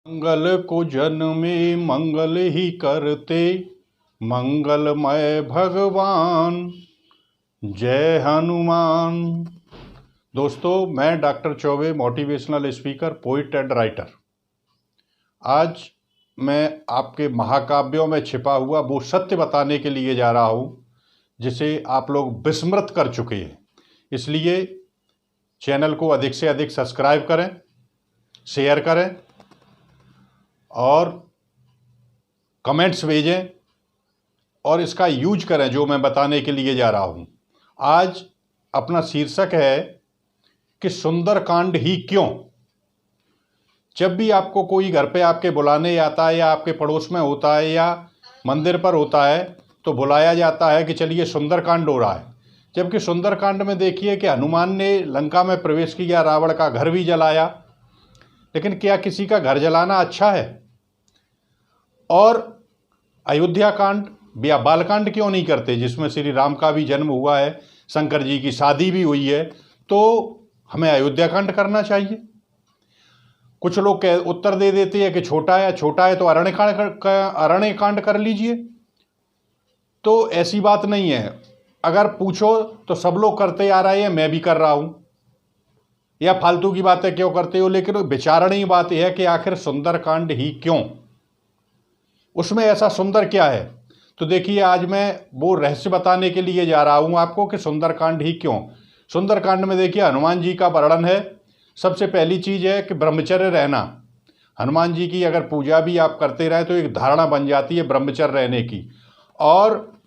मंगल को जन्मे मंगल ही करते, मंगलमय भगवान, जय हनुमान। दोस्तों, मैं doctor Choubey, motivational speaker, poet and writer. आज मैं आपके महाकाव्यों में छिपा हुआ वो सत्य बताने के लिए जा रहा हूँ जिसे आप लोग विस्मृत कर चुके हैं। इसलिए चैनल को अधिक से अधिक सब्सक्राइब करें, शेयर करें और कमेंट्स भेजें और इसका यूज करें जो मैं बताने के लिए जा रहा हूँ। आज अपना शीर्षक है कि सुंदरकांड ही क्यों। जब भी आपको कोई घर पे आपके बुलाने आता है या आपके पड़ोस में होता है या मंदिर पर होता है तो बुलाया जाता है कि चलिए सुंदरकांड हो रहा है। जबकि सुंदरकांड में देखिए कि हनुमान ने लंका में प्रवेश किया, रावण का घर भी जलाया, लेकिन क्या किसी का घर जलाना अच्छा है? और अयोध्या कांड या बालकांड क्यों नहीं करते, जिसमें श्री राम का भी जन्म हुआ है, शंकर जी की शादी भी हुई है, तो हमें अयोध्या कांड करना चाहिए। कुछ लोग उत्तर दे देते हैं कि छोटा है तो अरण्य कांड कर लीजिए। तो ऐसी बात नहीं है। अगर पूछो तो सब लोग करते आ रहे हैं, मैं भी कर रहा हूं, या फालतू की बातें क्यों करते हो। लेकिन विचारणीय बात यह है कि आखिर सुंदरकांड ही क्यों, उसमें ऐसा सुंदर क्या है। तो देखिए, आज मैं वो रहस्य बताने के लिए जा रहा हूं आपको कि सुंदरकांड ही क्यों। सुंदरकांड में देखिए हनुमान जी का वर्णन है। सबसे पहली चीज है कि ब्रह्मचर्य रहना। हनुमान जी की अगर पूजा भी आप करते रहे तो एक धारणा बन जाती है ब्रह्मचर्य रहने की। और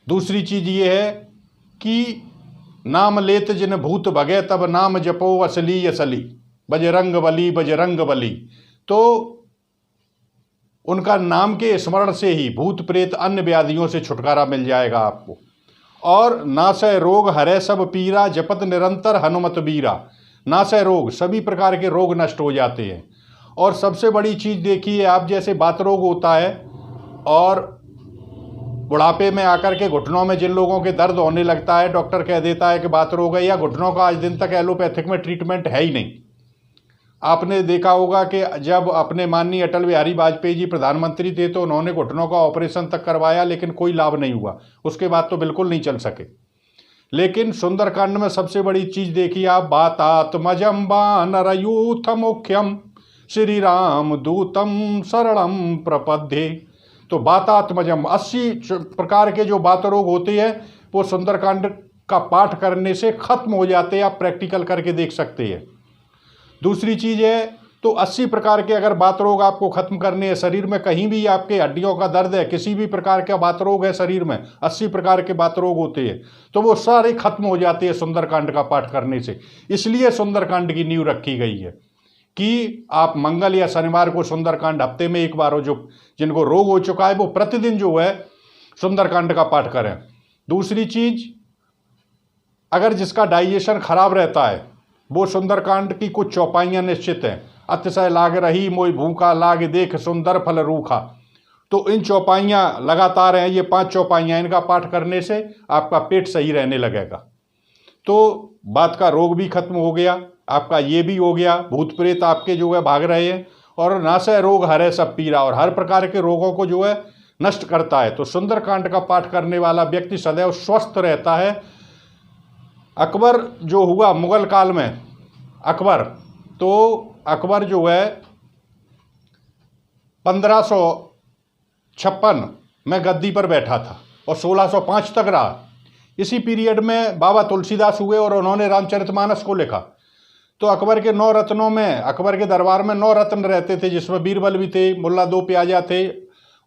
दूसरी चीज ये है कि नाम लेत जिन भूत भगे, तब नाम जपो असली असली, बजरंग बली बजरंग बली। तो उनका नाम के स्मरण से ही भूत प्रेत अन्य व्याधियों से छुटकारा मिल जाएगा आपको। और नासै रोग हरै सब पीरा, जपत निरंतर हनुमत बीरा। नासै रोग, सभी प्रकार के रोग नष्ट हो जाते हैं। और सबसे बड़ी चीज़ देखिए, आप जैसे बात रोग होता है और बुढ़ापे में आकर के घुटनों में जिन लोगों के दर्द होने लगता है, डॉक्टर कह देता है कि बात रोग है, या घुटनों का आज दिन तक एलोपैथिक में ट्रीटमेंट है ही नहीं। आपने देखा होगा कि जब अपने माननीय अटल बिहारी वाजपेयी जी प्रधानमंत्री थे तो उन्होंने घुटनों का ऑपरेशन तक करवाया, लेकिन कोई लाभ नहीं हुआ। उसके बाद तो बिल्कुल नहीं चल सके। लेकिन सुंदरकांड में सबसे बड़ी चीज देखिए आप, बातात्मजम वानरयूथ मुख्यम श्री राम दूतम शरणम प्रपद्ये। तो बातात्मजम, 80 प्रकार के जो बात रोग होते हैं वो सुंदरकांड का पाठ करने से खत्म हो जाते हैं। आप प्रैक्टिकल करके देख सकते हैं। दूसरी चीज है, तो 80 प्रकार के अगर बात रोग आपको खत्म करने हैं, शरीर में कहीं भी आपके हड्डियों का दर्द है, किसी भी प्रकार का बात रोग है शरीर में, 80 प्रकार के बात रोग होते हैं, तो वो सारे खत्म हो जाते हैं सुंदरकांड का पाठ करने से। इसलिए सुंदरकांड की नींव रखी गई है कि आप मंगल या शनिवार को सुंदरकांड हफ्ते में एक बार हो, जो जिनको रोग हो चुका है वो प्रतिदिन जो है सुंदरकांड का पाठ करें। दूसरी चीज, अगर जिसका डाइजेशन खराब रहता है वो सुंदरकांड की कुछ चौपाइयां निश्चित हैं। अतिशय लाग रही मोई भूखा, लाग देख सुंदर फल रूखा। तो इन चौपाइयां लगातार हैं, ये 5 चौपाइयां, इनका पाठ करने से आपका पेट सही रहने लगेगा। तो बात का रोग भी खत्म हो गया, आपका ये भी हो गया, भूत प्रेत आपके जो है भाग रहे हैं। और नासै रोग हरै सब पीरा, और हर प्रकार के रोगों को जो है नष्ट करता है। तो सुंदरकांड का पाठ करने वाला व्यक्ति सदैव स्वस्थ रहता है। अकबर जो हुआ मुगल काल में, अकबर जो है 1556 में गद्दी पर बैठा था और 1605 तक रहा। इसी पीरियड में बाबा तुलसीदास हुए और उन्होंने रामचरितमानस को लिखा। तो अकबर के 9 रत्नों में, अकबर के दरबार में 9 रत्न रहते थे, जिसमें बीरबल भी थे, मुल्ला 2 प्याजा थे,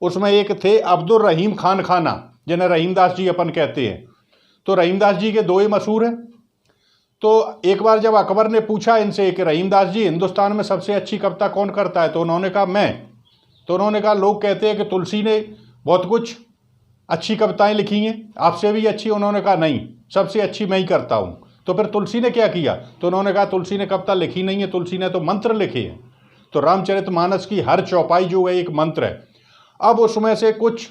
उसमें एक थे अब्दुल रहीम खान खाना, जिन्हें रहीमदास जी अपन कहते हैं। तो रहीमदास जी के 2 ही मशहूर हैं। तो एक बार जब अकबर ने पूछा इनसे कि रहीमदास जी, हिंदुस्तान में सबसे अच्छी कविता कौन करता है? तो उन्होंने कहा मैं। तो उन्होंने कहा लोग कहते हैं कि तुलसी ने बहुत कुछ अच्छी कविताएं लिखी हैं, आपसे भी अच्छी। उन्होंने कहा नहीं, सबसे अच्छी मैं ही करता हूँ। तो फिर तुलसी ने क्या किया? तो उन्होंने कहा तुलसी ने कविता लिखी नहीं है, तुलसी ने तो मंत्र लिखे हैं। तो रामचरितमानस की हर चौपाई जो है एक मंत्र है। अब उसमें से कुछ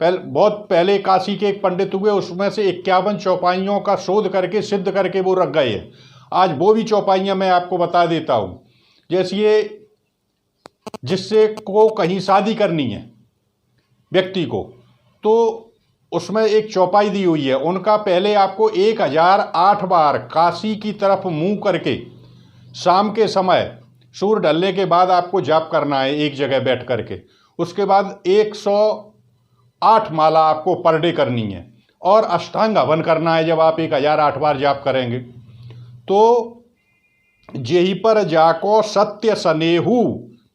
बहुत पहले काशी के एक पंडित हुए, उसमें से 51 चौपाइयों का शोध करके सिद्ध करके वो रख गए हैं। आज वो भी चौपाइयाँ मैं आपको बता देता हूँ। जैसे ये जिससे को कहीं शादी करनी है व्यक्ति को, तो उसमें एक चौपाई दी हुई है। उनका पहले आपको 1008 बार काशी की तरफ मुंह करके शाम के समय सूर्य ढलने के बाद आपको जाप करना है एक जगह बैठ करके। उसके बाद 108 माला आपको पर डे करनी है और अष्टांग हवन करना है। जब आप 1008 बार जाप करेंगे तो जेहि पर जाको सत्य सनेहू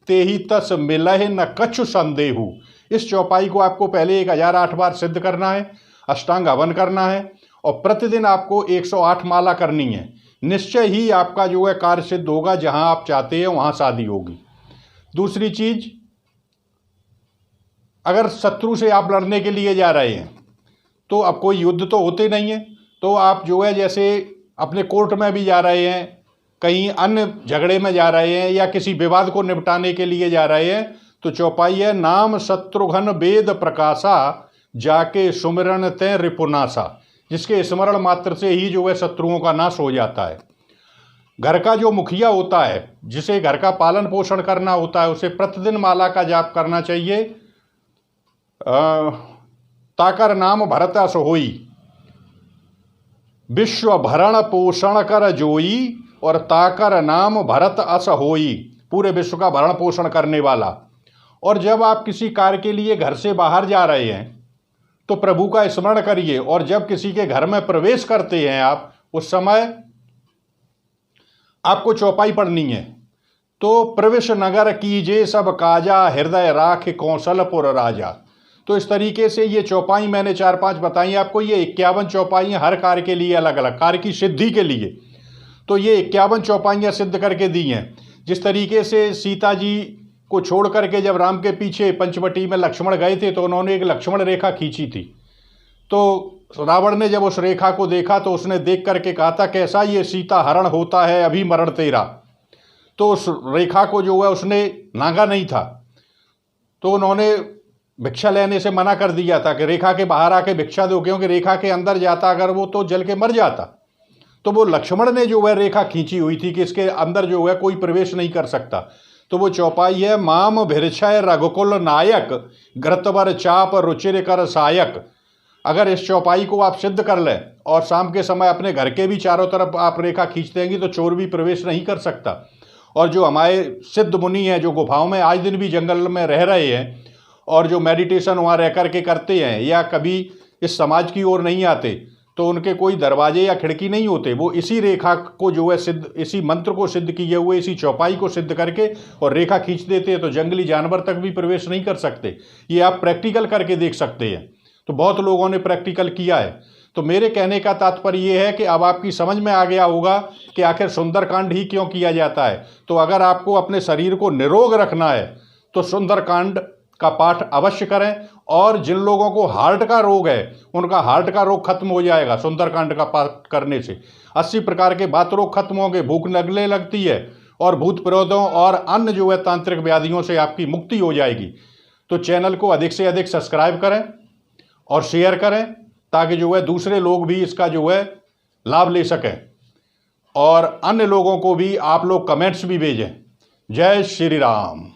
तेहि तस मिलह न कछु संदेहू। इस चौपाई को आपको पहले 1008 बार सिद्ध करना है, अष्टांग हवन करना है और प्रतिदिन आपको 108 माला करनी है। निश्चय ही आपका जो है कार्य सिद्ध होगा, जहां आप चाहते हैं वहां शादी होगी। दूसरी चीज, अगर शत्रु से आप लड़ने के लिए जा रहे हैं तो अब कोई युद्ध तो होते नहीं है, तो आप जो है जैसे अपने कोर्ट में भी जा रहे हैं, कहीं अन्य झगड़े में जा रहे हैं या किसी विवाद को निपटाने के लिए जा रहे हैं, तो चौपाई है नाम शत्रुघ्न वेद प्रकाशा जाके सुमिरन ते रिपुनाशा, जिसके स्मरण मात्र से ही जो है शत्रुओं का नाश हो जाता है। घर का जो मुखिया होता है, जिसे घर का पालन पोषण करना होता है, उसे प्रतिदिन माला का जाप करना चाहिए। ताकर नाम भरत अस होई, विश्व भरण पोषण कर जोई, और ताकर नाम भरत अस होई, पूरे विश्व का भरण पोषण करने वाला। और जब आप किसी कार्य के लिए घर से बाहर जा रहे हैं तो प्रभु का स्मरण करिए, और जब किसी के घर में प्रवेश करते हैं आप, उस समय आपको चौपाई पढ़नी है। तो प्रविश नगर कीजे सब काजा, हृदय राख कौशलपुर राजा। तो इस तरीके से ये चौपाई मैंने 4-5 बताई आपको। ये 51 चौपाइयाँ हर कार्य के लिए अलग अलग, कार्य की सिद्धि के लिए। तो ये 51 चौपाइयाँ सिद्ध करके दी हैं। जिस तरीके से सीता जी को छोड़ करके जब राम के पीछे पंचवटी में लक्ष्मण गए थे तो उन्होंने एक लक्ष्मण रेखा खींची थी। तो रावण ने जब उस रेखा को देखा तो उसने देख करके कहा था, कैसा ये सीता हरण होता है अभी मरण तेरा। तो उस रेखा को जो है उसने नांगा नहीं था, तो उन्होंने भिक्षा लेने से मना कर दिया था कि रेखा के बाहर आके भिक्षा दो, क्योंकि रेखा के अंदर जाता अगर वो तो जल के मर जाता। तो वो लक्ष्मण ने जो है रेखा खींची हुई थी कि इसके अंदर जो है कोई प्रवेश नहीं कर सकता। तो वो चौपाई है माम भिरछय रघुकुल नायक, घृतवर चाप रुचिर कर सायक। अगर इस चौपाई को आप सिद्ध कर लें और शाम के समय अपने घर के भी चारों तरफ आप रेखा खींच देंगी तो चोर भी प्रवेश नहीं कर सकता। और जो हमारे सिद्ध मुनि हैं जो गुफाओं में आज दिन भी जंगल में रह रहे हैं और जो मेडिटेशन वहाँ रह करके करते हैं या कभी इस समाज की ओर नहीं आते, तो उनके कोई दरवाजे या खिड़की नहीं होते। वो इसी रेखा को जो है सिद्ध, इसी मंत्र को सिद्ध किए हुए इसी चौपाई को सिद्ध करके और रेखा खींच देते हैं, तो जंगली जानवर तक भी प्रवेश नहीं कर सकते। ये आप प्रैक्टिकल करके देख सकते हैं। तो बहुत लोगों ने प्रैक्टिकल किया है। तो मेरे कहने का तात्पर्य ये है कि अब आपकी समझ में आ गया होगा कि आखिर सुंदरकांड ही क्यों किया जाता है। तो अगर आपको अपने शरीर को निरोग रखना है तो सुंदरकांड का पाठ अवश्य करें। और जिन लोगों को हार्ट का रोग है उनका हार्ट का रोग खत्म हो जाएगा सुंदरकांड का पाठ करने से। 80 प्रकार के बात रोग खत्म होंगे, भूख लगने लगती है और भूत प्रेतों और अन्य जो है तांत्रिक व्याधियों से आपकी मुक्ति हो जाएगी। तो चैनल को अधिक से अधिक सब्सक्राइब करें और शेयर करें ताकि जो है दूसरे लोग भी इसका जो है लाभ ले सकें, और अन्य लोगों को भी आप लोग कमेंट्स भी भेजें। जय श्री राम।